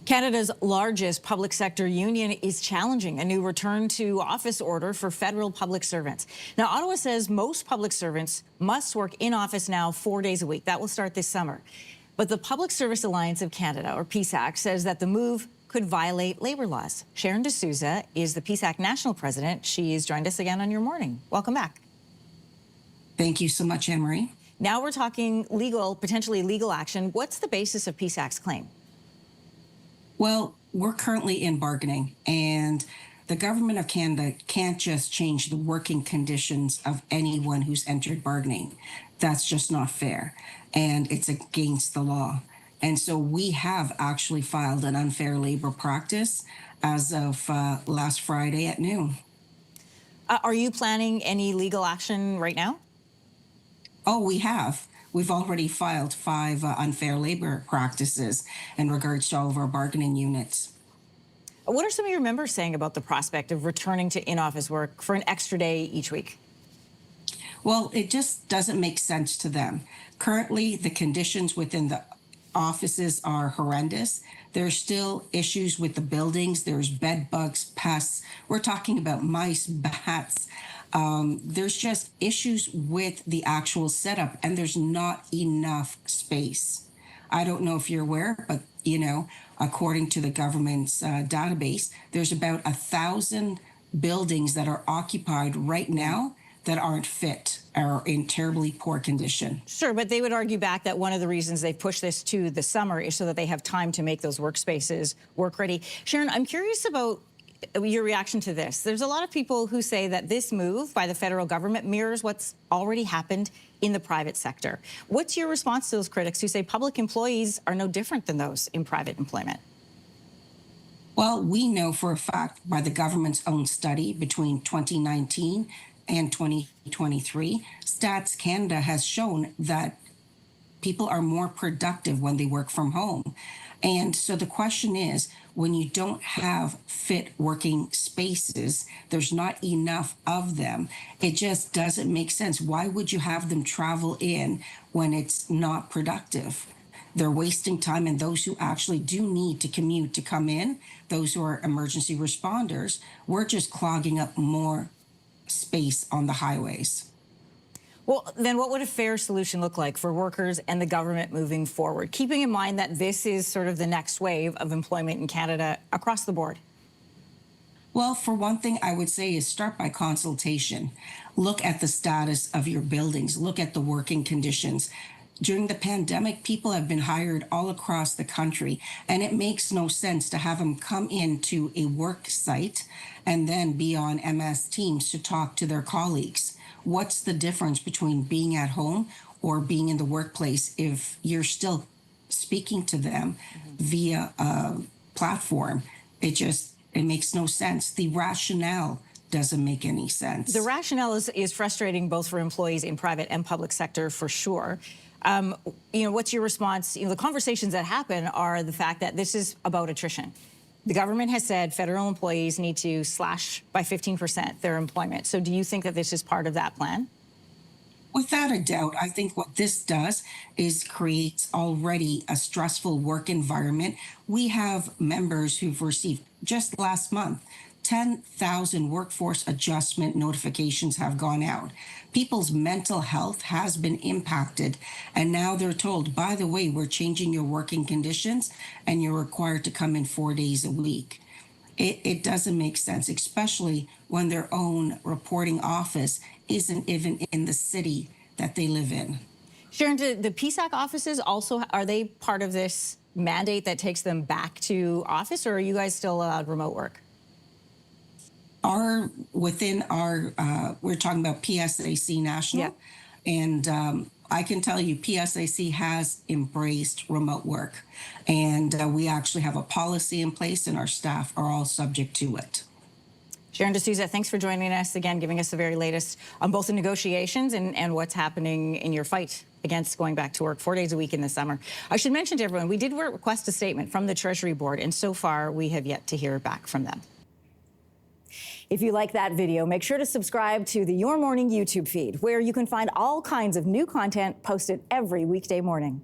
Canada's largest public sector union is challenging a new return to office order for federal public servants. Now, Ottawa says most public servants must work in office now 4 days a week. That will start this summer. But the Public Service Alliance of Canada, or PSAC, says that the move could violate labor laws. Sharon D'Souza is the PSAC national president. She's joined us again on Your Morning. Welcome back. Thank you so much, Anne-Marie. Now we're talking legal, potentially legal action. What's the basis of PSAC's claim? Well, we're currently in bargaining, and the government of Canada can't just change the working conditions of anyone who's entered bargaining. That's just not fair, and it's against the law. And so we have actually filed an unfair labor practice as of last Friday at noon. Are you planning any legal action right now? Oh, we have. We've already filed 5 unfair labor practices in regards to all of our bargaining units. What are some of your members saying about the prospect of returning to in-office work for an extra day each week? Well, it just doesn't make sense to them. Currently, the conditions within the offices are horrendous. There's still issues with the buildings. There's bed bugs, pests. We're talking about mice, bats. There's just issues with the actual setup, and there's not enough space. I don't know if you're aware, but, according to the government's database, there's about 1,000 buildings that are occupied right now that aren't fit or in terribly poor condition. Sure, but they would argue back that one of the reasons they've pushed this to the summer is so that they have time to make those workspaces work ready. Sharon, I'm curious about your reaction to this. There's a lot of people who say that this move by the federal government mirrors what's already happened in the private sector. What's your response to those critics who say public employees are no different than those in private employment? Well, we know for a fact by the government's own study between 2019 and 2023, Stats Canada has shown that people are more productive when they work from home. And so the question is, when you don't have fit working spaces, there's not enough of them. It just doesn't make sense. Why would you have them travel in when it's not productive? They're wasting time, and those who actually do need to commute to come in, those who are emergency responders, we're just clogging up more space on the highways. Well, then what would a fair solution look like for workers and the government moving forward, keeping in mind that this is sort of the next wave of employment in Canada across the board? Well, for one thing, I would say is start by consultation. Look at the status of your buildings. Look at the working conditions. During the pandemic, people have been hired all across the country, and it makes no sense to have them come into a work site and then be on MS Teams to talk to their colleagues. What's the difference between being at home or being in the workplace if you're still speaking to them via a platform? It makes no sense. The rationale doesn't make any sense. The rationale is frustrating both for employees in private and public sector, for sure. What's your response? The conversations that happen are the fact that this is about attrition. The government has said federal employees need to slash by 15% their employment. So do you think that this is part of that plan? Without a doubt, I think what this does is creates already a stressful work environment. We have members who've received just last month 10,000 workforce adjustment notifications have gone out. People's mental health has been impacted, and now they're told, by the way, we're changing your working conditions and you're required to come in 4 days a week. It doesn't make sense, especially when their own reporting office isn't even in the city that they live in. Sharon, do the PSAC offices also, are they part of this mandate that takes them back to office, or are you guys still allowed remote work? We're talking about PSAC National, and I can tell you PSAC has embraced remote work, and we actually have a policy in place, and our staff are all subject to it. Sharon D'Souza, thanks for joining us again, giving us the very latest on both the negotiations and what's happening in your fight against going back to work 4 days a week in the summer. I should mention to everyone, we did request a statement from the Treasury Board, and so far we have yet to hear back from them. If you like that video, make sure to subscribe to the Your Morning YouTube feed, where you can find all kinds of new content posted every weekday morning.